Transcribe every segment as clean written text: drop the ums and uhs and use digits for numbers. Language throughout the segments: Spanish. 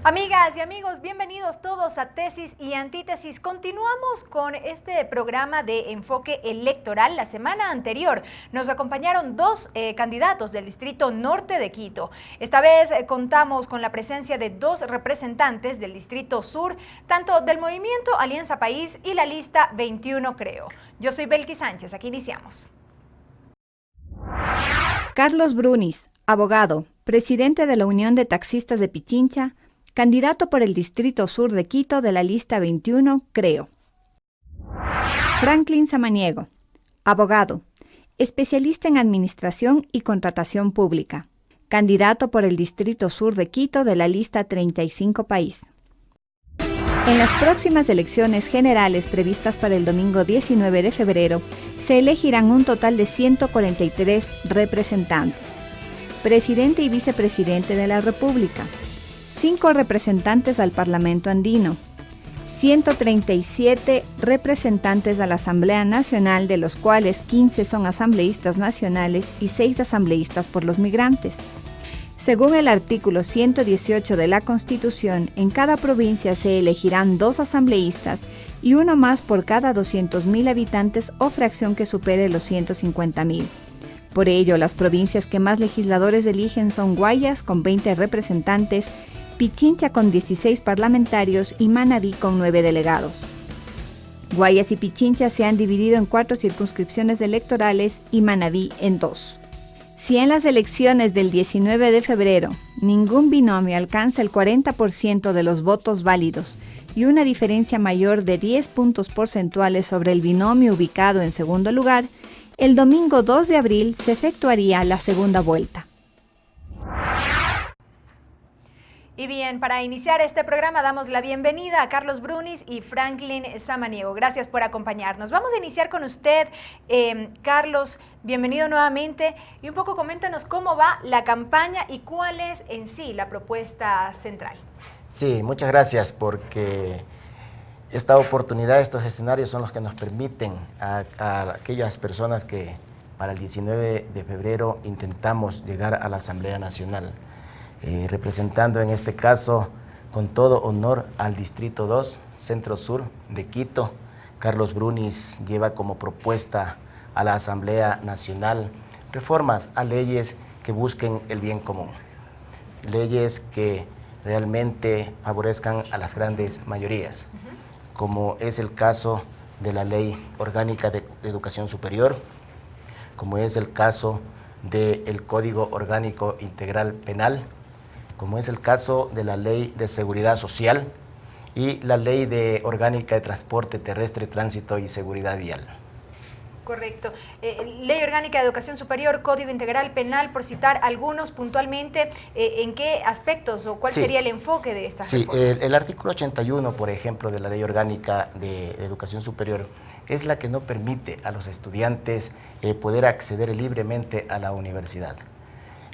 Amigas y amigos, bienvenidos todos a Tesis y Antítesis. Continuamos con este programa de enfoque electoral. La semana anterior nos acompañaron dos candidatos del Distrito Norte de Quito. Esta vez contamos con la presencia de dos representantes del Distrito Sur, tanto del Movimiento Alianza País y la lista 21 Creo. Yo soy Belkis Sánchez, aquí iniciamos. Carlos Brunis, abogado, presidente de la Unión de Taxistas de Pichincha, candidato por el Distrito Sur de Quito de la lista 21, Creo. Franklin Samaniego, abogado, especialista en Administración y Contratación Pública, candidato por el Distrito Sur de Quito de la lista 35 País. En las próximas elecciones generales previstas para el domingo 19 de febrero, se elegirán un total de 143 representantes, presidente y vicepresidente de la República, 5 representantes al Parlamento Andino, 137 representantes a la Asamblea Nacional, de los cuales 15 son asambleístas nacionales y 6 asambleístas por los migrantes. Según el artículo 118 de la Constitución, en cada provincia se elegirán 2 asambleístas y uno más por cada 200.000 habitantes o fracción que supere los 150.000. Por ello, las provincias que más legisladores eligen son Guayas, con 20 representantes, Pichincha con 16 parlamentarios y Manabí con 9 delegados. Guayas y Pichincha se han dividido en 4 circunscripciones electorales y Manabí en 2. Si en las elecciones del 19 de febrero ningún binomio alcanza el 40% de los votos válidos y una diferencia mayor de 10 puntos porcentuales sobre el binomio ubicado en segundo lugar, el domingo 2 de abril se efectuaría la segunda vuelta. Y bien, para iniciar este programa damos la bienvenida a Carlos Brunis y Franklin Samaniego. Gracias por acompañarnos. Vamos a iniciar con usted, Carlos, bienvenido nuevamente. Y un poco coméntanos cómo va la campaña y cuál es en sí la propuesta central. Sí, muchas gracias, porque esta oportunidad, estos escenarios son los que nos permiten a aquellas personas que para el 19 de febrero intentamos llegar a la Asamblea Nacional. Representando en este caso con todo honor al Distrito 2, Centro Sur de Quito. Carlos Brunis lleva como propuesta a la Asamblea Nacional reformas a leyes que busquen el bien común, leyes que realmente favorezcan a las grandes mayorías, como es el caso de la Ley Orgánica de Educación Superior, como es el caso del Código Orgánico Integral Penal, como es el caso de la Ley de Seguridad Social y la Ley Orgánica de Transporte Terrestre, Tránsito y Seguridad Vial. Correcto. Ley Orgánica de Educación Superior, Código Integral Penal, por citar algunos puntualmente, ¿en qué aspectos o cuál sería el enfoque de estas reformas? El artículo 81, por ejemplo, de la Ley Orgánica de Educación Superior es la que no permite a los estudiantes poder acceder libremente a la universidad.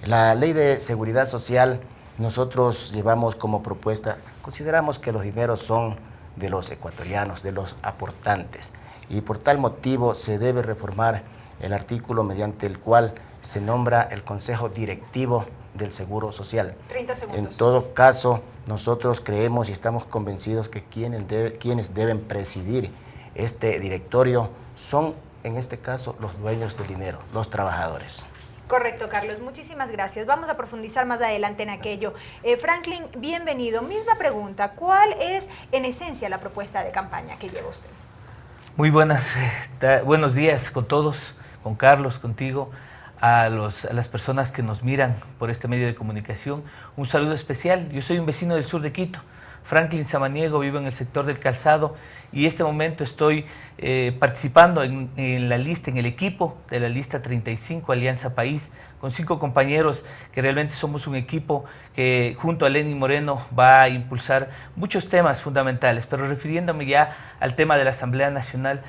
La Ley de Seguridad Social, nosotros llevamos como propuesta, consideramos que los dineros son de los ecuatorianos, de los aportantes, y por tal motivo se debe reformar el artículo mediante el cual se nombra el Consejo Directivo del Seguro Social. 30 segundos. En todo caso, nosotros creemos y estamos convencidos que quienes deben presidir este directorio son, en este caso, los dueños del dinero, los trabajadores. Correcto, Carlos. Muchísimas gracias. Vamos a profundizar más adelante en aquello. Franklin, bienvenido. Misma pregunta. ¿Cuál es, en esencia, la propuesta de campaña que lleva usted? Muy buenos días con todos, con Carlos, contigo, a las personas que nos miran por este medio de comunicación. Un saludo especial. Yo soy un vecino del sur de Quito, Franklin Samaniego, vivo en el sector del Calzado y en este momento estoy participando en la lista, en el equipo de la lista 35 Alianza País, con 5 compañeros que realmente somos un equipo que junto a Lenín Moreno va a impulsar muchos temas fundamentales, pero refiriéndome ya al tema de la Asamblea Nacional,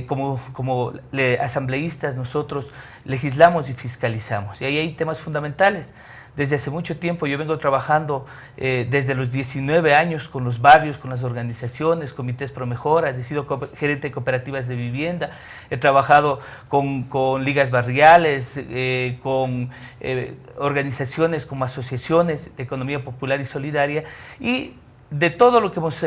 como asambleístas nosotros legislamos y fiscalizamos y ahí hay temas fundamentales. desde hace mucho tiempo. Yo vengo trabajando desde los 19 años con los barrios, con las organizaciones, comités pro mejoras, he sido gerente de cooperativas de vivienda, he trabajado con ligas barriales, con organizaciones como asociaciones de economía popular y solidaria, y de todo lo que hemos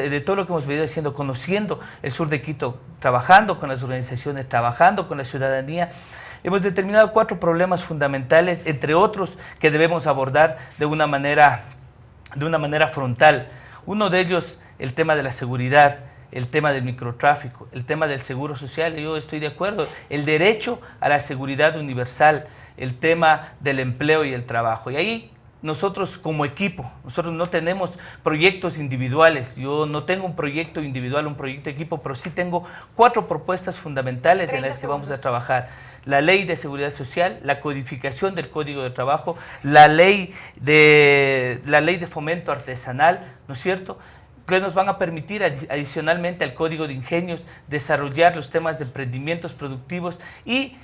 venido haciendo, conociendo el sur de Quito, trabajando con las organizaciones, trabajando con la ciudadanía, hemos determinado 4 problemas fundamentales, entre otros, que debemos abordar de una manera frontal. Uno de ellos, el tema de la seguridad, el tema del microtráfico, el tema del seguro social. Yo estoy de acuerdo, el derecho a la seguridad universal, el tema del empleo y el trabajo. Y ahí nosotros como equipo, nosotros no tenemos proyectos individuales, yo no tengo un proyecto individual, un proyecto de equipo, pero sí tengo 4 propuestas fundamentales en las que vamos a trabajar. La ley de seguridad social, la codificación del Código de Trabajo, la ley de fomento artesanal, ¿no es cierto?, que nos van a permitir adicionalmente al Código de Ingenios desarrollar los temas de emprendimientos productivos y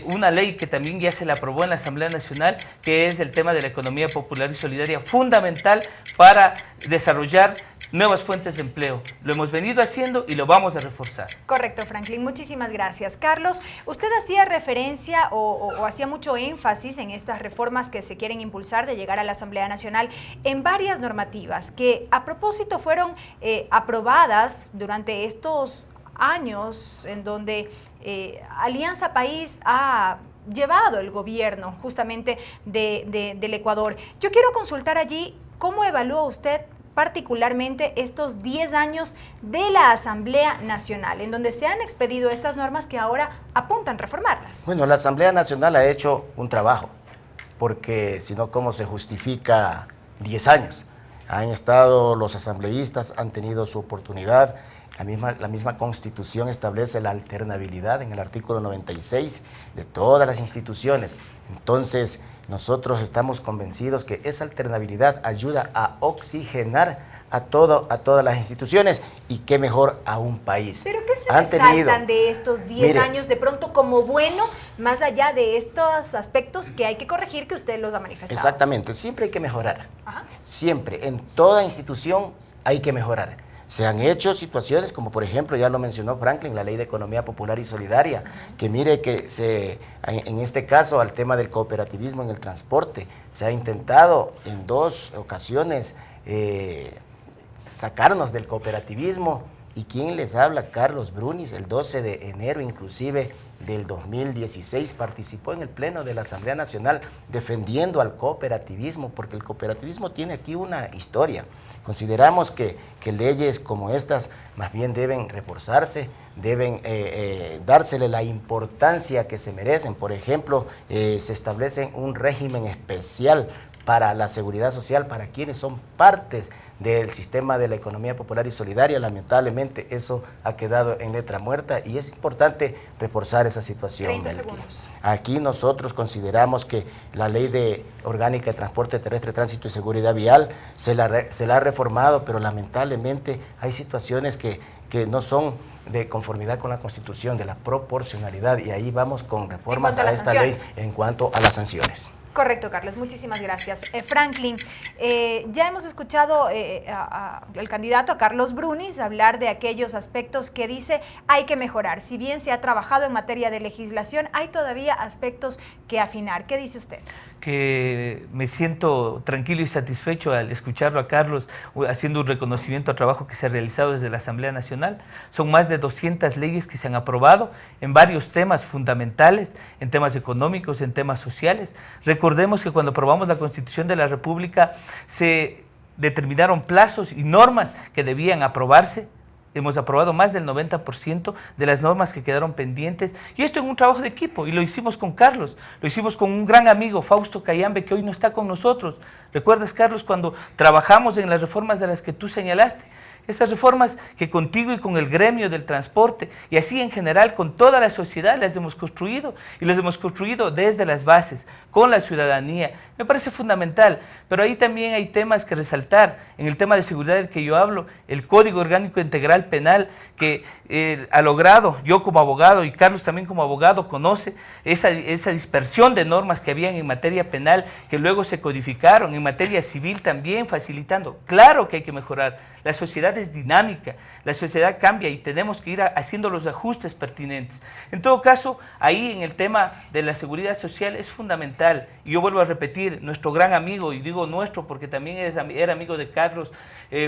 una ley que también ya se la aprobó en la Asamblea Nacional, que es el tema de la economía popular y solidaria, fundamental para desarrollar nuevas fuentes de empleo. Lo hemos venido haciendo y lo vamos a reforzar. Correcto, Franklin. Muchísimas gracias. Carlos, usted hacía referencia o hacía mucho énfasis en estas reformas que se quieren impulsar de llegar a la Asamblea Nacional en varias normativas que a propósito fueron aprobadas durante estos años en donde Alianza País ha llevado el gobierno justamente del Ecuador. Yo quiero consultar allí cómo evalúa usted particularmente estos 10 años de la Asamblea Nacional, en donde se han expedido estas normas que ahora apuntan a reformarlas. Bueno, la Asamblea Nacional ha hecho un trabajo, porque si no, ¿cómo se justifica 10 años? Han estado los asambleístas, han tenido su oportunidad. La misma Constitución establece la alternabilidad en el artículo 96 de todas las instituciones. Entonces, nosotros estamos convencidos que esa alternabilidad ayuda a oxigenar a todas las instituciones, y qué mejor a un país. ¿Pero qué se resaltan de estos 10 años de pronto como bueno, más allá de estos aspectos que hay que corregir, que usted los ha manifestado? Exactamente, siempre hay que mejorar. Ajá. Siempre, en toda institución hay que mejorar. Se han hecho situaciones como, por ejemplo, ya lo mencionó Franklin, la Ley de Economía Popular y Solidaria, que mire que en este caso al tema del cooperativismo en el transporte, se ha intentado en 2 ocasiones sacarnos del cooperativismo. ¿Y quién les habla? Carlos Brunis, el 12 de enero inclusive del 2016 participó en el Pleno de la Asamblea Nacional defendiendo al cooperativismo, porque el cooperativismo tiene aquí una historia. Consideramos que leyes como estas más bien deben reforzarse, deben dársele la importancia que se merecen. Por ejemplo, se establece un régimen especial para la seguridad social, para quienes son partes del sistema de la economía popular y solidaria. Lamentablemente eso ha quedado en letra muerta y es importante reforzar esa situación. 30 segundos. Aquí nosotros consideramos que la Ley Orgánica de Transporte Terrestre, Tránsito y Seguridad Vial se la ha reformado, pero lamentablemente hay situaciones que no son de conformidad con la Constitución, de la proporcionalidad, y ahí vamos con reformas a esta ley en cuanto a las sanciones. Correcto, Carlos. Muchísimas gracias. Franklin, ya hemos escuchado al candidato, a Carlos Brunis, hablar de aquellos aspectos que dice hay que mejorar. Si bien se ha trabajado en materia de legislación, hay todavía aspectos que afinar. ¿Qué dice usted? Que me siento tranquilo y satisfecho al escucharlo a Carlos haciendo un reconocimiento al trabajo que se ha realizado desde la Asamblea Nacional. Son más de 200 leyes que se han aprobado en varios temas fundamentales, en temas económicos, en temas sociales. Recordemos que cuando aprobamos la Constitución de la República se determinaron plazos y normas que debían aprobarse. Hemos aprobado más del 90% de las normas que quedaron pendientes, y esto en un trabajo de equipo, y lo hicimos con Carlos, lo hicimos con un gran amigo, Fausto Cayambe, que hoy no está con nosotros. ¿Recuerdas, Carlos, cuando trabajamos en las reformas de las que tú señalaste? Esas reformas que contigo y con el gremio del transporte, y así en general con toda la sociedad, las hemos construido, y las hemos construido desde las bases, con la ciudadanía. Me parece fundamental, pero ahí también hay temas que resaltar. En el tema de seguridad del que yo hablo, el Código Orgánico Integral penal que ha logrado, yo como abogado y Carlos también como abogado conoce esa dispersión de normas que habían en materia penal que luego se codificaron, en materia civil también facilitando. Claro que hay que mejorar, la sociedad es dinámica, la sociedad cambia y tenemos que ir haciendo los ajustes pertinentes. En todo caso, ahí en el tema de la seguridad social es fundamental, y yo vuelvo a repetir, nuestro gran amigo, y digo nuestro porque también era amigo de Carlos,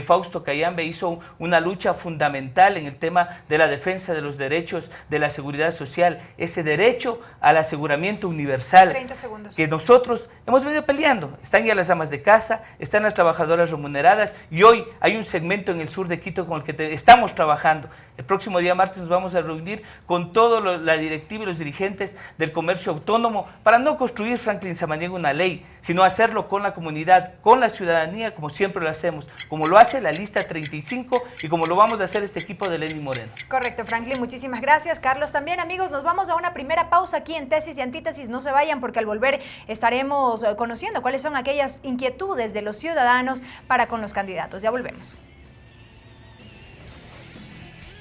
Fausto Cayambe, hizo una lucha fundamental en el tema de la defensa de los derechos de la seguridad social, ese derecho al aseguramiento universal 30 segundos. que nosotros hemos venido peleando. Están ya las amas de casa, están las trabajadoras remuneradas, y hoy hay un segmento en el sur de Quito con el que estamos trabajando. El próximo día martes nos vamos a reunir con toda la directiva y los dirigentes del comercio autónomo para no construir, Franklin Samaniego, una ley, sino hacerlo con la comunidad, con la ciudadanía, como siempre lo hacemos, como lo hace la lista 35 y como lo vamos a hacer este equipo de Lenín Moreno. Correcto, Franklin, muchísimas gracias. Carlos también. Amigos, nos vamos a una primera pausa aquí en Tesis y Antítesis. No se vayan porque al volver estaremos conociendo cuáles son aquellas inquietudes de los ciudadanos para con los candidatos. Ya volvemos.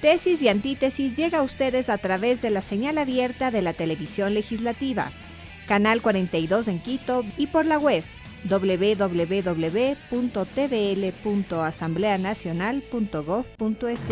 Tesis y Antítesis llega a ustedes a través de la señal abierta de la televisión legislativa, Canal 42 en Quito y por la web www.tvl.asambleanacional.gov.es.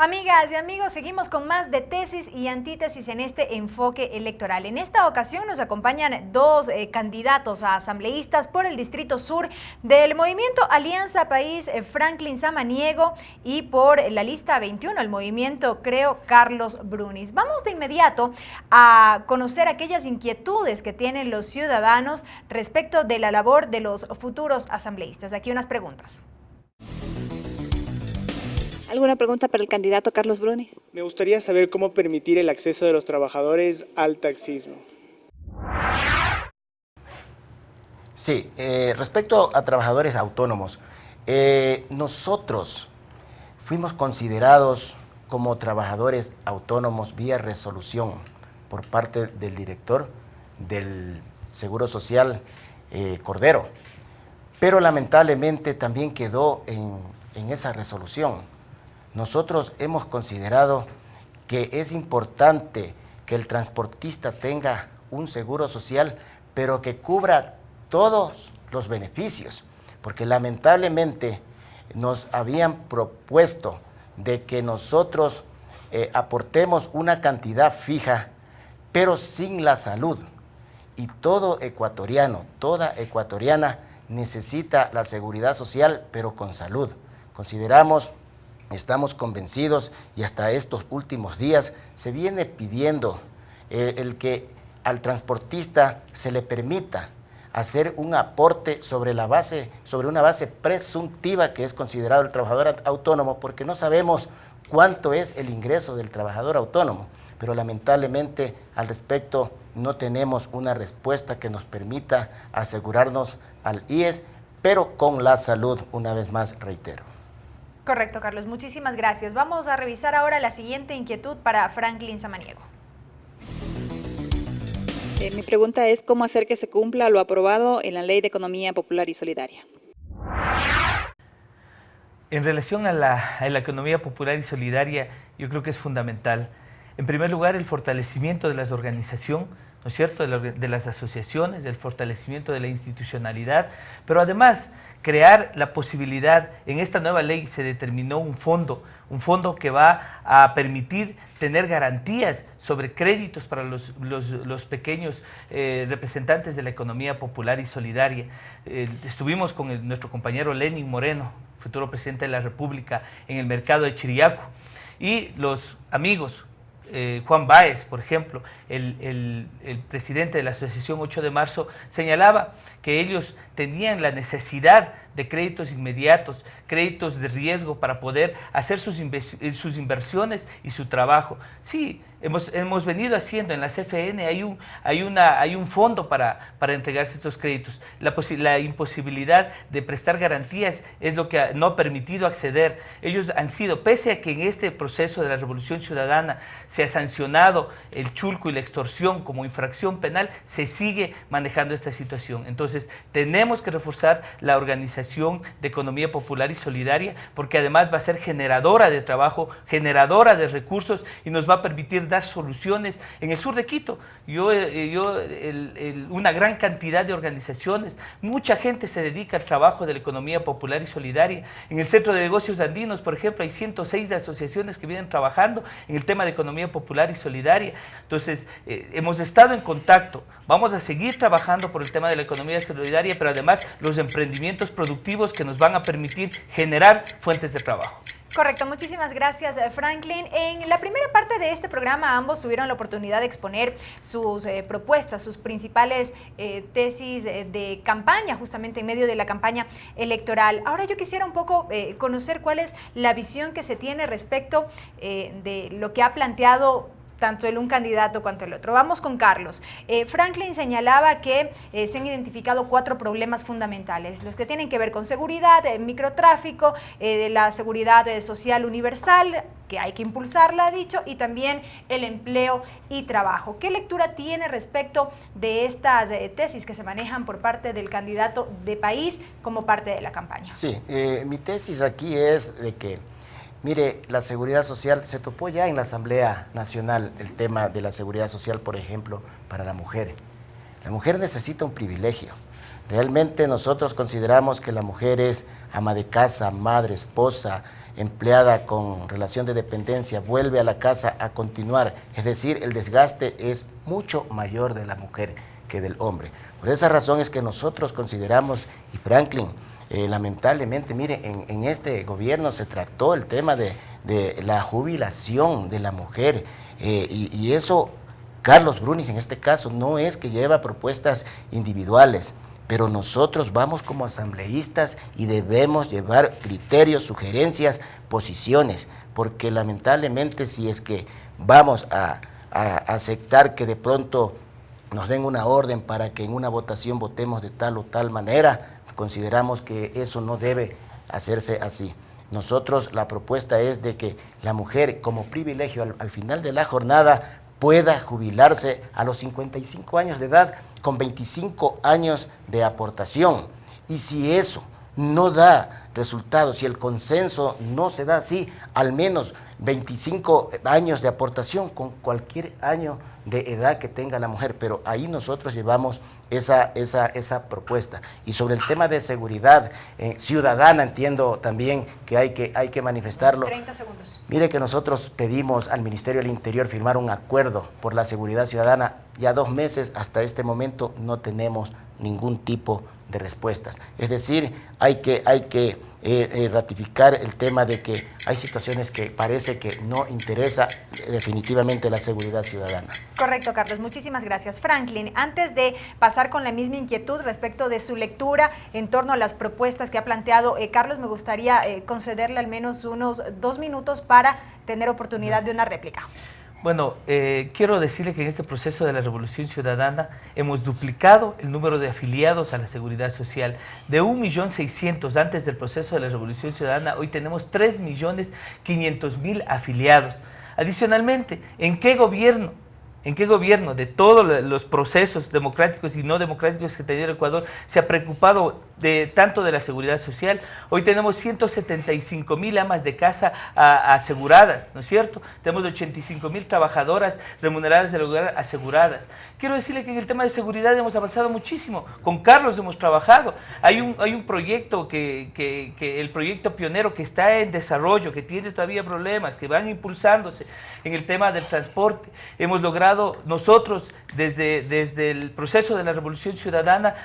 Amigas y amigos, seguimos con más de Tesis y Antítesis en este enfoque electoral. En esta ocasión nos acompañan dos candidatos a asambleístas por el Distrito Sur del Movimiento Alianza País, Franklin Samaniego, y por la lista 21, el Movimiento Creo, Carlos Brunis. Vamos de inmediato a conocer aquellas inquietudes que tienen los ciudadanos respecto de la labor de los futuros asambleístas. Aquí unas preguntas. ¿Alguna pregunta para el candidato Carlos Brunis? Me gustaría saber cómo permitir el acceso de los trabajadores al taxismo. Sí, respecto a trabajadores autónomos, nosotros fuimos considerados como trabajadores autónomos vía resolución por parte del director del Seguro Social, Cordero, pero lamentablemente también quedó en esa resolución. Nosotros hemos considerado que es importante que el transportista tenga un seguro social, pero que cubra todos los beneficios, porque lamentablemente nos habían propuesto de que nosotros aportemos una cantidad fija, pero sin la salud. Y todo ecuatoriano, toda ecuatoriana necesita la seguridad social, pero con salud. Estamos convencidos y hasta estos últimos días se viene pidiendo el que al transportista se le permita hacer un aporte sobre una base presuntiva que es considerado el trabajador autónomo, porque no sabemos cuánto es el ingreso del trabajador autónomo, pero lamentablemente al respecto no tenemos una respuesta que nos permita asegurarnos al IES, pero con la salud, una vez más reitero. Correcto, Carlos. Muchísimas gracias. Vamos a revisar ahora la siguiente inquietud para Franklin Samaniego. Mi pregunta es cómo hacer que se cumpla lo aprobado en la Ley de Economía Popular y Solidaria. En relación a la economía popular y solidaria, yo creo que es fundamental. En primer lugar, el fortalecimiento de las organizaciones, ¿no es cierto?, de las asociaciones, el fortalecimiento de la institucionalidad, pero además crear la posibilidad, en esta nueva ley se determinó un fondo que va a permitir tener garantías sobre créditos para los pequeños representantes de la economía popular y solidaria. Estuvimos con nuestro compañero Lenín Moreno, futuro presidente de la República, en el mercado de Chiriaco, y los amigos, Juan Báez, por ejemplo, el presidente de la Asociación 8 de Marzo, señalaba que ellos tenían la necesidad de créditos inmediatos, créditos de riesgo para poder hacer sus inversiones y su trabajo. Sí, hemos venido haciendo en la CFN, hay un fondo para entregarse estos créditos. La imposibilidad de prestar garantías es lo que no ha permitido acceder. Ellos han sido, pese a que en este proceso de la Revolución Ciudadana se ha sancionado el chulco y la extorsión como infracción penal, se sigue manejando esta situación. Entonces, tenemos que reforzar la organización de economía popular y solidaria, porque además va a ser generadora de trabajo, generadora de recursos y nos va a permitir dar soluciones en el sur de Quito. Una gran cantidad de organizaciones, mucha gente se dedica al trabajo de la economía popular y solidaria. En el Centro de Negocios Andinos, por ejemplo, hay 106 asociaciones que vienen trabajando en el tema de economía popular y solidaria. Entonces, hemos estado en contacto, vamos a seguir trabajando por el tema de la economía solidaria, pero además los emprendimientos productivos que nos van a permitir generar fuentes de trabajo. Correcto, muchísimas gracias, Franklin. En la primera parte de este programa ambos tuvieron la oportunidad de exponer sus propuestas, sus principales tesis de campaña, justamente en medio de la campaña electoral. Ahora yo quisiera un poco conocer cuál es la visión que se tiene respecto de lo que ha planteado tanto un candidato cuanto el otro. Vamos con Carlos. Franklin señalaba que se han identificado 4 problemas fundamentales, los que tienen que ver con seguridad, microtráfico, la seguridad social universal, que hay que impulsarla, ha dicho, y también el empleo y trabajo. ¿Qué lectura tiene respecto de estas tesis que se manejan por parte del candidato de país como parte de la campaña? Sí, mi tesis aquí es de que, mire, la seguridad social, se topó ya en la Asamblea Nacional el tema de la seguridad social, por ejemplo, para la mujer. La mujer necesita un privilegio. Realmente nosotros consideramos que la mujer es ama de casa, madre, esposa, empleada con relación de dependencia, vuelve a la casa a continuar. Es decir, el desgaste es mucho mayor de la mujer que del hombre. Por esa razón es que nosotros consideramos, y Franklin, lamentablemente, mire, en este gobierno se trató el tema de la jubilación de la mujer y eso, Carlos Brunis en este caso, no es que lleva propuestas individuales, pero nosotros vamos como asambleístas y debemos llevar criterios, sugerencias, posiciones, porque lamentablemente si es que vamos a aceptar que de pronto nos den una orden para que en una votación votemos de tal o tal manera, consideramos que eso no debe hacerse así. Nosotros la propuesta es de que la mujer como privilegio al final de la jornada pueda jubilarse a los 55 años de edad con 25 años de aportación. Y si eso no da resultados, si el consenso no se da así, al menos 25 años de aportación con cualquier año de edad que tenga la mujer, pero ahí nosotros llevamos esa propuesta. Y sobre el tema de seguridad ciudadana, entiendo también que hay que manifestarlo. 30 segundos. Mire que nosotros pedimos al Ministerio del Interior firmar un acuerdo por la seguridad ciudadana. Ya 2 meses hasta este momento no tenemos ningún tipo de respuestas. Es decir, hay que ratificar el tema de que hay situaciones que parece que no interesa definitivamente la seguridad ciudadana. Correcto, Carlos. Muchísimas gracias. Franklin, antes de pasar con la misma inquietud respecto de su lectura en torno a las propuestas que ha planteado Carlos, me gustaría concederle al menos unos 2 minutos para tener oportunidad de una réplica. Bueno, quiero decirle que en este proceso de la Revolución Ciudadana hemos duplicado el número de afiliados a la Seguridad Social. De 1.600.000 antes del proceso de la Revolución Ciudadana, hoy tenemos 3.500.000 afiliados. Adicionalmente, ¿en qué gobierno de todos los procesos democráticos y no democráticos que ha tenido el Ecuador se ha preocupado tanto de la seguridad social? Hoy tenemos 175.000 amas de casa aseguradas, ¿no es cierto? Tenemos 85.000 trabajadoras remuneradas del hogar aseguradas. Quiero decirle que en el tema de seguridad hemos avanzado muchísimo. Con Carlos hemos trabajado. Hay un proyecto el proyecto pionero que está en desarrollo, que tiene todavía problemas, que van impulsándose en el tema del transporte. Hemos logrado logrado nosotros desde el proceso de la Revolución Ciudadana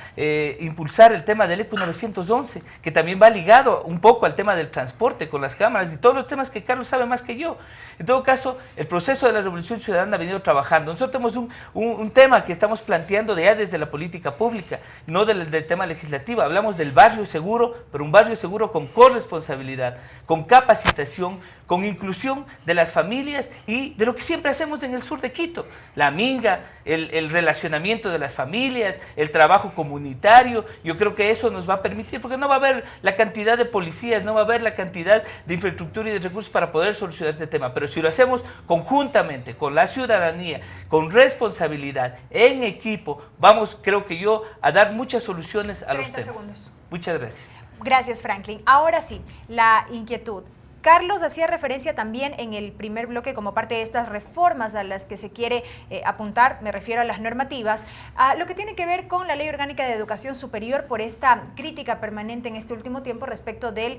impulsar el tema del ECO 911, que también va ligado un poco al tema del transporte con las cámaras y todos los temas que Carlos sabe más que yo. En todo caso, el proceso de la Revolución Ciudadana ha venido trabajando. Nosotros tenemos un tema que estamos planteando ya desde la política pública, no del tema legislativo. Hablamos del barrio seguro, pero un barrio seguro con corresponsabilidad, con capacitación, con inclusión de las familias y de lo que siempre hacemos en el sur de Quito, la minga, el relacionamiento de las familias, el trabajo comunitario. Yo creo que eso nos va a permitir, porque no va a haber la cantidad de policías, no va a haber la cantidad de infraestructura y de recursos para poder solucionar este tema, pero si lo hacemos conjuntamente con la ciudadanía, con responsabilidad, en equipo, vamos, creo que yo, a dar muchas soluciones a los temas. 30 segundos. Muchas gracias. Gracias, Franklin. Ahora sí, la inquietud. Carlos hacía referencia también en el primer bloque como parte de estas reformas a las que se quiere apuntar, me refiero a las normativas, a lo que tiene que ver con la Ley Orgánica de Educación Superior por esta crítica permanente en este último tiempo respecto del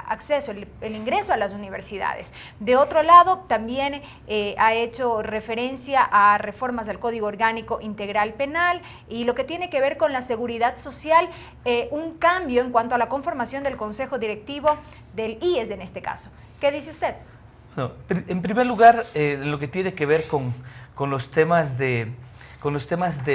acceso, el ingreso a las universidades. De otro lado, también ha hecho referencia a reformas al Código Orgánico Integral Penal y lo que tiene que ver con la seguridad social, un cambio en cuanto a la conformación del Consejo Directivo del IES en este caso. ¿Qué dice usted? No, en primer lugar, lo que tiene que ver con los temas de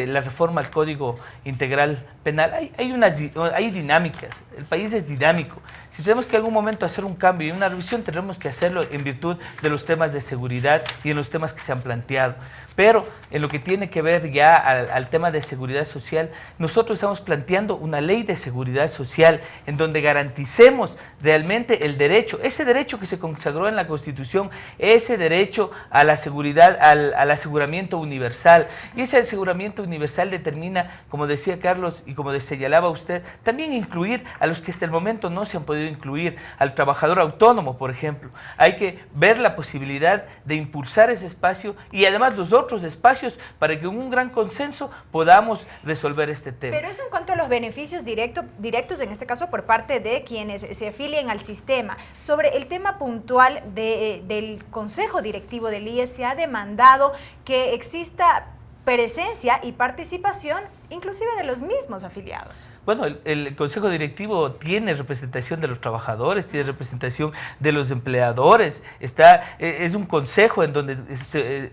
la reforma al Código Integral Penal, hay dinámicas, el país es dinámico. Si tenemos que en algún momento hacer un cambio y una revisión, tendremos que hacerlo en virtud de los temas de seguridad y en los temas que se han planteado. Pero en lo que tiene que ver ya al tema de seguridad social, nosotros estamos planteando una ley de seguridad social en donde garanticemos realmente el derecho, ese derecho que se consagró en la Constitución, ese derecho a la seguridad, al aseguramiento universal. Y ese aseguramiento universal determina, como decía Carlos y como señalaba usted, también incluir a los que hasta el momento no se han podido incluir, al trabajador autónomo, por ejemplo. Hay que ver la posibilidad de impulsar ese espacio y además los otros espacios para que con un gran consenso podamos resolver este tema. Pero eso en cuanto a los beneficios directos, en este caso por parte de quienes se afilien al sistema. Sobre el tema puntual del Consejo Directivo del IES, se ha demandado que exista presencia y participación inclusive de los mismos afiliados. Bueno, el Consejo Directivo tiene representación de los trabajadores, tiene representación de los empleadores, es un consejo en donde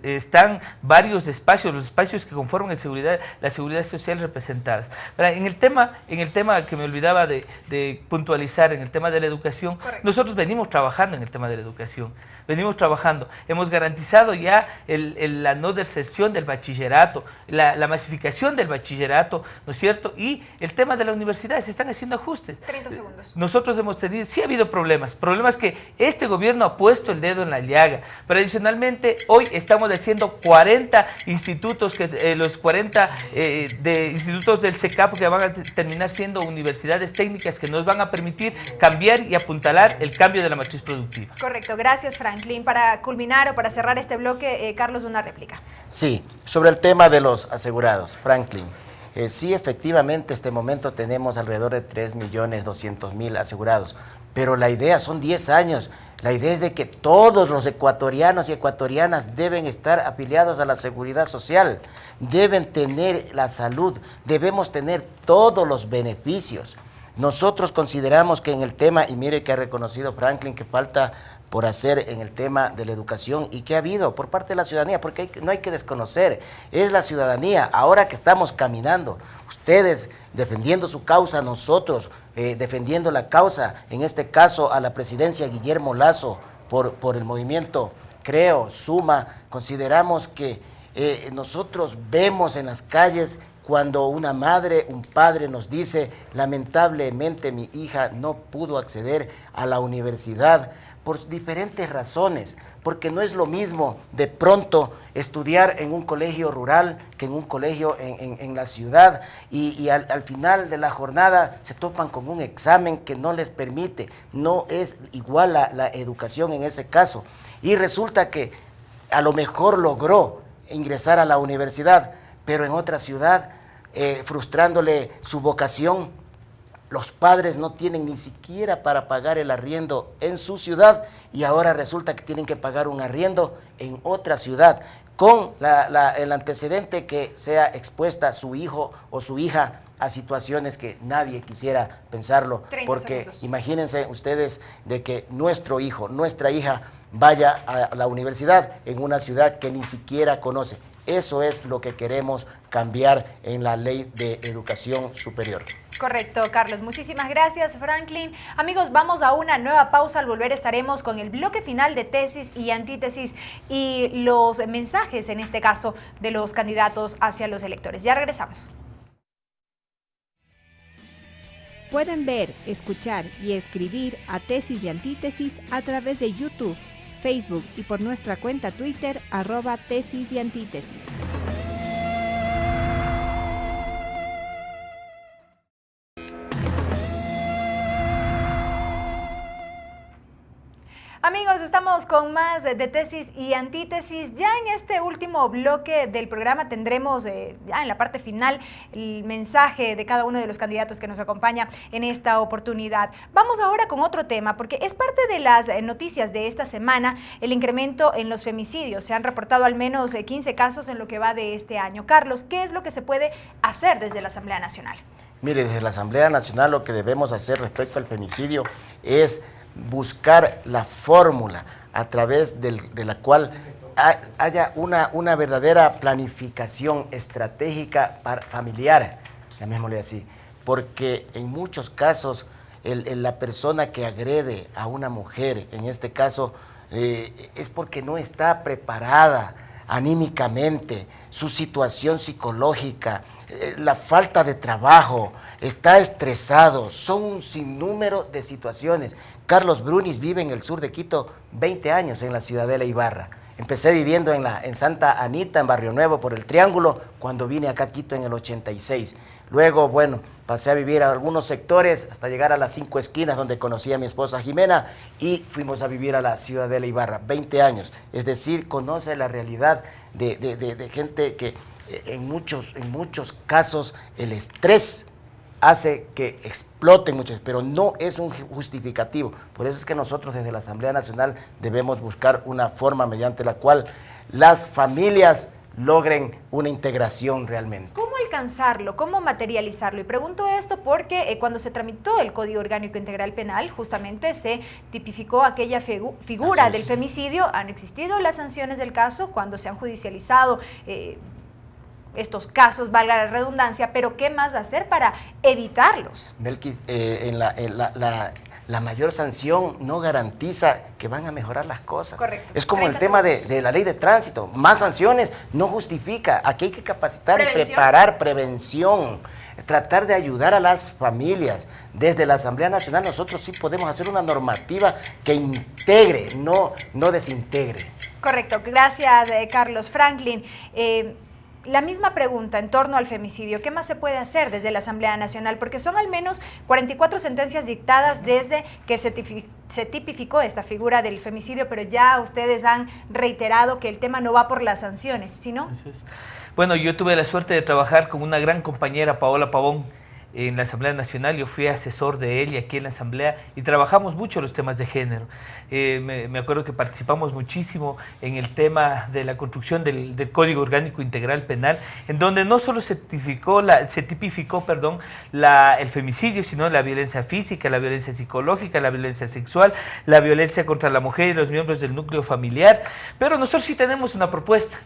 están varios espacios, los espacios que conforman la seguridad social representadas. En el tema que me olvidaba de puntualizar, en el tema de la educación, correcto, nosotros venimos trabajando en el tema de la educación, hemos garantizado ya la no deserción del bachillerato, la masificación del bachillerato, ¿no es cierto? Y el tema de la universidad, se están haciendo ajustes. 30 segundos. Nosotros hemos tenido, sí ha habido problemas que este gobierno ha puesto el dedo en la llaga, pero adicionalmente hoy estamos haciendo 40 institutos, los 40 institutos del SECAP que van a terminar siendo universidades técnicas que nos van a permitir cambiar y apuntalar el cambio de la matriz productiva. Correcto, gracias Franklin. Para culminar o para cerrar este bloque, Carlos, una réplica. Sí, sobre el tema de los asegurados, Franklin. Sí, efectivamente, este momento tenemos alrededor de 3.200.000 asegurados, pero la idea son 10 años. La idea es de que todos los ecuatorianos y ecuatorianas deben estar afiliados a la seguridad social, deben tener la salud, debemos tener todos los beneficios. Nosotros consideramos que en el tema, y mire que ha reconocido Franklin que falta por hacer en el tema de la educación y que ha habido por parte de la ciudadanía, porque no hay que desconocer, es la ciudadanía, ahora que estamos caminando, ustedes defendiendo su causa, nosotros defendiendo la causa, en este caso a la presidencia Guillermo Lasso por el movimiento Creo, Suma, consideramos que nosotros vemos en las calles cuando una madre, un padre nos dice, lamentablemente mi hija no pudo acceder a la universidad por diferentes razones, porque no es lo mismo de pronto estudiar en un colegio rural que en un colegio en la ciudad y al final de la jornada se topan con un examen que no les permite, no es igual la educación en ese caso. Y resulta que a lo mejor logró ingresar a la universidad, pero en otra ciudad, frustrándole su vocación, los padres no tienen ni siquiera para pagar el arriendo en su ciudad y ahora resulta que tienen que pagar un arriendo en otra ciudad. con el antecedente que sea expuesta su hijo o su hija a situaciones que nadie quisiera pensarlo, porque segundos. Imagínense ustedes de que nuestro hijo, nuestra hija vaya a la universidad en una ciudad que ni siquiera conoce. Eso es lo que queremos cambiar en la ley de educación superior. Correcto, Carlos. Muchísimas gracias, Franklin. Amigos, vamos a una nueva pausa. Al volver estaremos con el bloque final de tesis y antítesis y los mensajes, en este caso, de los candidatos hacia los electores. Ya regresamos. Pueden ver, escuchar y escribir a Tesis y Antítesis a través de YouTube, Facebook y por nuestra cuenta Twitter, @Tesis y Antítesis. Amigos, estamos con más de tesis y antítesis. Ya en este último bloque del programa tendremos, ya en la parte final, el mensaje de cada uno de los candidatos que nos acompaña en esta oportunidad. Vamos ahora con otro tema, porque es parte de las noticias de esta semana, el incremento en los femicidios. Se han reportado al menos 15 casos en lo que va de este año. Carlos, ¿qué es lo que se puede hacer desde la Asamblea Nacional? Mire, desde la Asamblea Nacional lo que debemos hacer respecto al femicidio es buscar la fórmula a través de la cual haya una verdadera planificación estratégica familiar, llamémosle así, porque en muchos casos la persona que agrede a una mujer, en este caso, es porque no está preparada anímicamente, su situación psicológica, la falta de trabajo, está estresado, son un sinnúmero de situaciones. Carlos Brunis vive en el sur de Quito 20 años en la Ciudadela Ibarra. Empecé viviendo en Santa Anita, en Barrio Nuevo, por el Triángulo, cuando vine acá a Quito en el 86. Luego, bueno, pasé a vivir a algunos sectores hasta llegar a las 5 esquinas donde conocí a mi esposa Jimena y fuimos a vivir a la Ciudadela Ibarra, 20 años. Es decir, conoce la realidad de gente que en muchos casos el estrés hace que exploten muchos, pero no es un justificativo. Por eso es que nosotros desde la Asamblea Nacional debemos buscar una forma mediante la cual las familias logren una integración realmente. ¿Cómo alcanzarlo? ¿Cómo materializarlo? Y pregunto esto porque cuando se tramitó el Código Orgánico Integral Penal, justamente se tipificó aquella figura del femicidio. Han existido las sanciones del caso cuando se han judicializado estos casos, valga la redundancia, pero ¿qué más hacer para evitarlos? Melqui, la mayor sanción no garantiza que van a mejorar las cosas. Correcto. Es como el tema de la ley de tránsito. Más sanciones no justifica. Aquí hay que capacitar y preparar prevención. Tratar de ayudar a las familias. Desde la Asamblea Nacional nosotros sí podemos hacer una normativa que integre, no desintegre. Correcto. Gracias, Carlos. Franklin, la misma pregunta en torno al femicidio. ¿Qué más se puede hacer desde la Asamblea Nacional? Porque son al menos 44 sentencias dictadas desde que se tipificó esta figura del femicidio, pero ya ustedes han reiterado que el tema no va por las sanciones, ¿sino? Bueno, yo tuve la suerte de trabajar con una gran compañera, Paola Pavón, en la Asamblea Nacional. Yo fui asesor de ella aquí en la Asamblea y trabajamos mucho los temas de género. Me acuerdo que participamos muchísimo en el tema de la construcción del Código Orgánico Integral Penal, en donde no solo se tipificó el femicidio, sino la violencia física, la violencia psicológica, la violencia sexual, la violencia contra la mujer y los miembros del núcleo familiar. Pero nosotros sí tenemos una propuesta.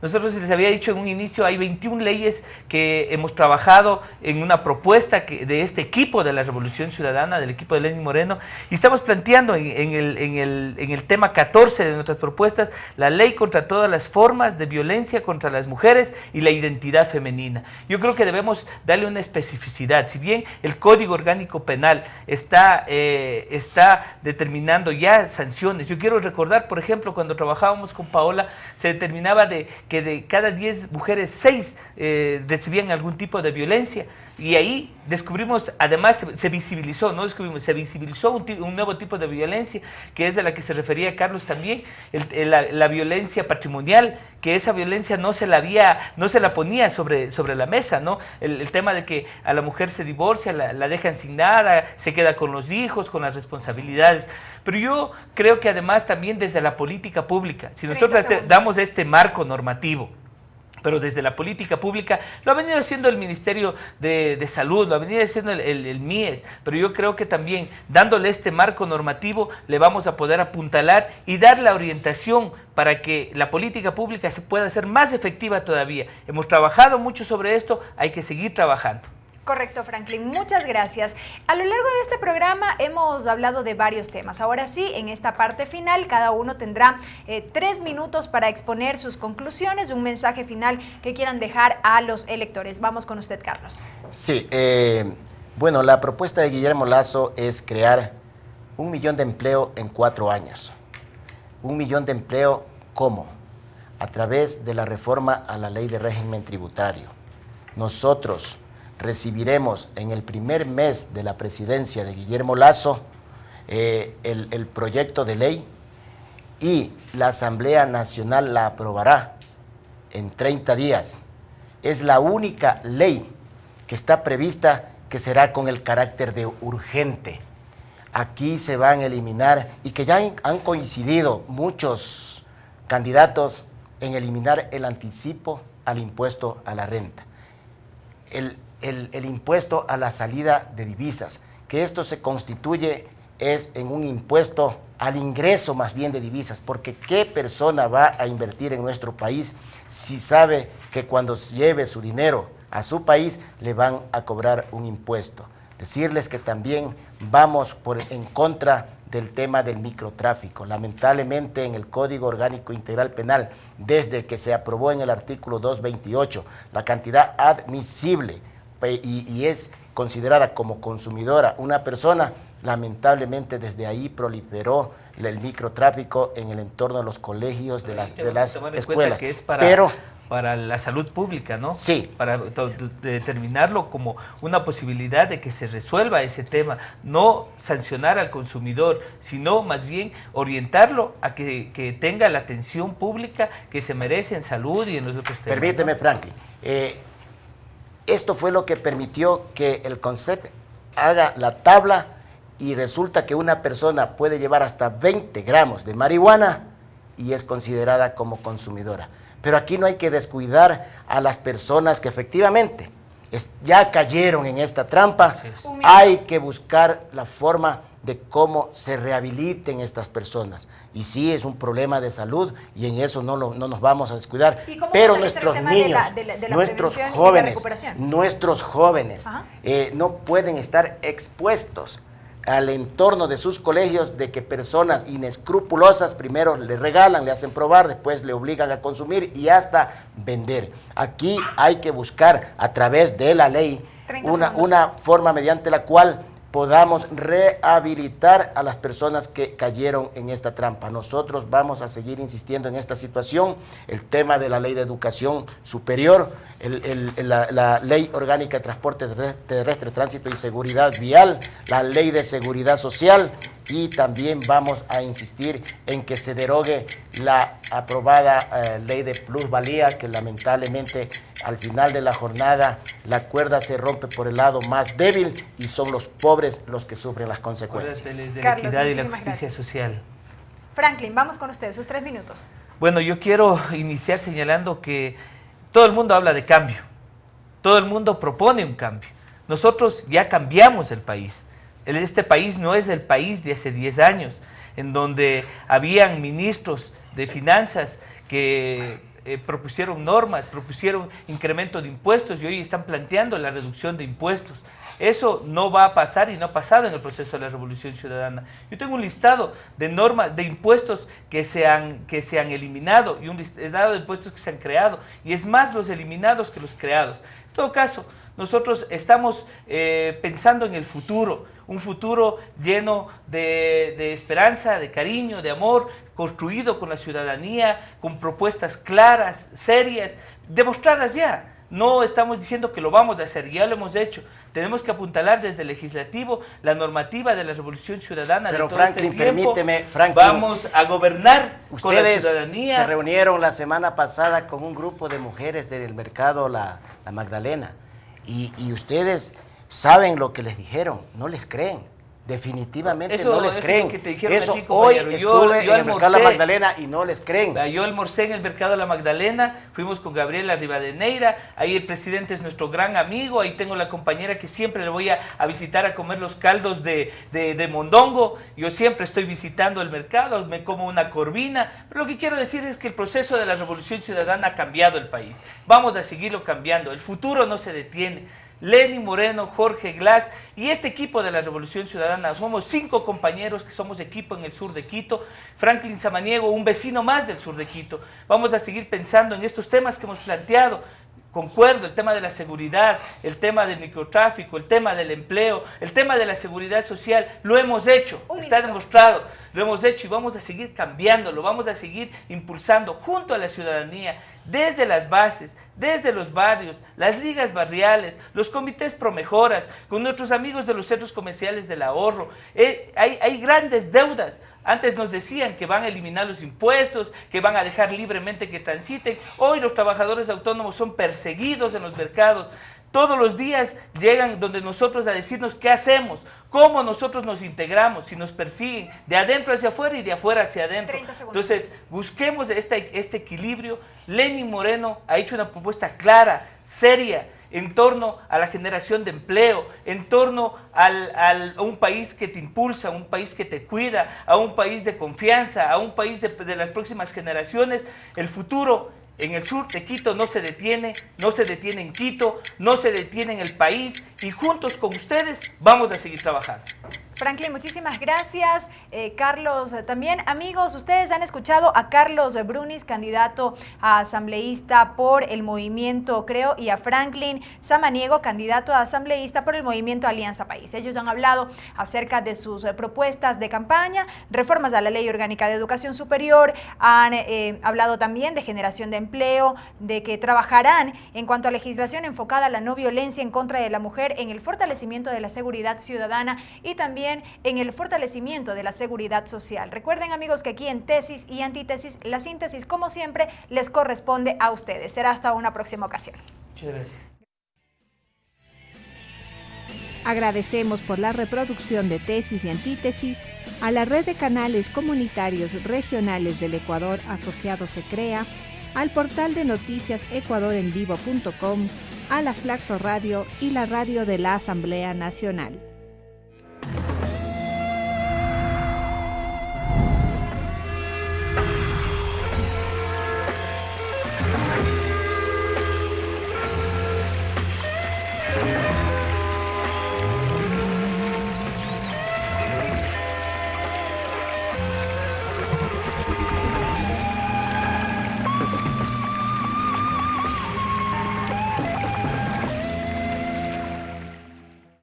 Nosotros les había dicho en un inicio, hay 21 leyes que hemos trabajado en una propuesta de este equipo de la Revolución Ciudadana, del equipo de Lenín Moreno, y estamos planteando en el tema 14 de nuestras propuestas, la ley contra todas las formas de violencia contra las mujeres y la identidad femenina. Yo creo que debemos darle una especificidad. Si bien el Código Orgánico Penal está determinando ya sanciones, yo quiero recordar, por ejemplo, cuando trabajábamos con Paola, se determinaba que de cada 10 mujeres, 6 recibían algún tipo de violencia. Y ahí descubrimos, además se visibilizó un nuevo tipo de violencia, que es de la que se refería Carlos también, la violencia patrimonial, que esa violencia no se la ponía sobre la mesa, ¿no? El tema de que a la mujer se divorcia, la dejan sin nada, se queda con los hijos, con las responsabilidades. Pero yo creo que además también desde la política pública, si nosotros damos este marco normativo, pero desde la política pública, lo ha venido haciendo el Ministerio de Salud, lo ha venido haciendo el MIES, pero yo creo que también dándole este marco normativo le vamos a poder apuntalar y dar la orientación para que la política pública se pueda hacer más efectiva todavía. Hemos trabajado mucho sobre esto, hay que seguir trabajando. Correcto, Franklin. Muchas gracias. A lo largo de este programa hemos hablado de varios temas. Ahora sí, en esta parte final, cada uno tendrá 3 minutos para exponer sus conclusiones, un mensaje final que quieran dejar a los electores. Vamos con usted, Carlos. Sí, bueno, la propuesta de Guillermo Lasso es crear 1 millón de empleo en 4 años. 1 millón de empleo, ¿cómo? A través de la reforma a la ley de régimen tributario. Nosotros recibiremos en el primer mes de la presidencia de Guillermo Lasso el proyecto de ley y la Asamblea Nacional la aprobará en 30 días. Es la única ley que está prevista que será con el carácter de urgente. Aquí se van a eliminar, y que ya han coincidido muchos candidatos en eliminar el anticipo al impuesto a la renta. El impuesto a la salida de divisas, que esto se constituye es en un impuesto al ingreso más bien de divisas, porque ¿qué persona va a invertir en nuestro país si sabe que cuando lleve su dinero a su país le van a cobrar un impuesto? Decirles que también vamos en contra del tema del microtráfico. Lamentablemente en el Código Orgánico Integral Penal, desde que se aprobó en el artículo 228, la cantidad admisible y es considerada como consumidora una persona, lamentablemente desde ahí proliferó el microtráfico en el entorno de los colegios, de las escuelas. Que es para la salud pública, ¿no? Sí. Para determinarlo como una posibilidad de que se resuelva ese tema, no sancionar al consumidor, sino más bien orientarlo a que tenga la atención pública que se merece en salud y en los otros temas. Permíteme, ¿no? Franklin. Esto fue lo que permitió que el CONCEP haga la tabla y resulta que una persona puede llevar hasta 20 gramos de marihuana y es considerada como consumidora. Pero aquí no hay que descuidar a las personas que efectivamente ya cayeron en esta trampa. Hay que buscar la forma de cómo se rehabiliten estas personas. Y sí, es un problema de salud y en eso no nos vamos a descuidar. Pero nuestros niños, nuestros jóvenes no pueden estar expuestos al entorno de sus colegios de que personas inescrupulosas primero le regalan, le hacen probar, después le obligan a consumir y hasta vender. Aquí hay que buscar a través de la ley una forma mediante la cual podamos rehabilitar a las personas que cayeron en esta trampa. Nosotros vamos a seguir insistiendo en esta situación, el tema de la ley de educación superior, la ley orgánica de transporte terrestre, tránsito y seguridad vial, la ley de seguridad social, y también vamos a insistir en que se derogue la aprobada ley de plusvalía, que lamentablemente al final de la jornada la cuerda se rompe por el lado más débil y son los pobres los que sufren las consecuencias. De la equidad y la justicia social. Franklin, vamos con usted, sus 3 minutos. Bueno, yo quiero iniciar señalando que todo el mundo habla de cambio, todo el mundo propone un cambio. Nosotros ya cambiamos el país. Este país no es el país de hace 10 años, en donde habían ministros de finanzas que propusieron normas, propusieron incremento de impuestos y hoy están planteando la reducción de impuestos. Eso no va a pasar y no ha pasado en el proceso de la Revolución Ciudadana. Yo tengo un listado de normas, de impuestos que se han eliminado y un listado de impuestos que se han creado, y es más los eliminados que los creados. En todo caso, nosotros estamos pensando en el futuro, un futuro lleno de esperanza, de cariño, de amor, construido con la ciudadanía, con propuestas claras, serias, demostradas ya. no estamos diciendo que lo vamos a hacer, ya lo hemos hecho. Tenemos que apuntalar desde el legislativo la normativa de la Revolución Ciudadana. Pero de todo Franklin, este tiempo. permíteme, Franklin. Vamos a gobernar con la Ustedes ciudadanía. se reunieron la semana pasada con un grupo de mujeres del mercado La Magdalena y ustedes saben lo que les dijeron, no les creen. Definitivamente Eso, no les eso creen. es lo que te dijeron Eso a ti, hoy compañero. estuve Yo en el mercado La almorcé. Magdalena y no les creen. Yo almorcé en el mercado La Magdalena, fuimos con Gabriela Rivadeneira, ahí el presidente es nuestro gran amigo, ahí tengo la compañera que siempre le voy a visitar a comer los caldos de mondongo. Yo siempre estoy visitando el mercado, me como una corvina, pero lo que quiero decir es que el proceso de la Revolución Ciudadana ha cambiado el país. Vamos a seguirlo cambiando, el futuro no se detiene. Lenín Moreno, Jorge Glass y este equipo de la Revolución Ciudadana, somos 5 compañeros que somos equipo en el sur de Quito, Franklin Samaniego, un vecino más del sur de Quito. Vamos a seguir pensando en estos temas que hemos planteado. Concuerdo, el tema de la seguridad, el tema del microtráfico, el tema del empleo, el tema de la seguridad social, lo hemos hecho, está demostrado, lo hemos hecho y vamos a seguir cambiándolo, vamos a seguir impulsando junto a la ciudadanía, desde las bases, desde los barrios, las ligas barriales, los comités promejoras, con nuestros amigos de los centros comerciales del ahorro. Hay grandes deudas. Antes nos decían que van a eliminar los impuestos, que van a dejar libremente que transiten. Hoy los trabajadores autónomos son perseguidos en los mercados. Todos los días llegan donde nosotros a decirnos qué hacemos, cómo nosotros nos integramos, si nos persiguen de adentro hacia afuera y de afuera hacia adentro. Entonces, busquemos este equilibrio. Lenín Moreno ha hecho una propuesta clara, seria, en torno a la generación de empleo, en torno a un país que te impulsa, a un país que te cuida, a un país de confianza, a un país de las próximas generaciones. El futuro en el sur de Quito no se detiene en Quito, no se detiene en el país y juntos con ustedes vamos a seguir trabajando. Franklin, muchísimas gracias. Carlos, también, amigos, ustedes han escuchado a Carlos Brunis, candidato a asambleísta por el movimiento Creo, y a Franklin Samaniego, candidato a asambleísta por el movimiento Alianza País. Ellos han hablado acerca de sus propuestas de campaña, reformas a la Ley Orgánica de Educación Superior, han hablado también de generación de empleo, de que trabajarán en cuanto a legislación enfocada a la no violencia en contra de la mujer, en el fortalecimiento de la seguridad ciudadana y también en el fortalecimiento de la seguridad social. Recuerden, amigos, que aquí en Tesis y Antítesis, la síntesis, como siempre, les corresponde a ustedes. Será hasta una próxima ocasión. Muchas gracias. Agradecemos por la reproducción de Tesis y Antítesis a la red de canales comunitarios regionales del Ecuador asociados se crea, al portal de noticias ecuadorenvivo.com, a la Flaxo Radio y la radio de la Asamblea Nacional.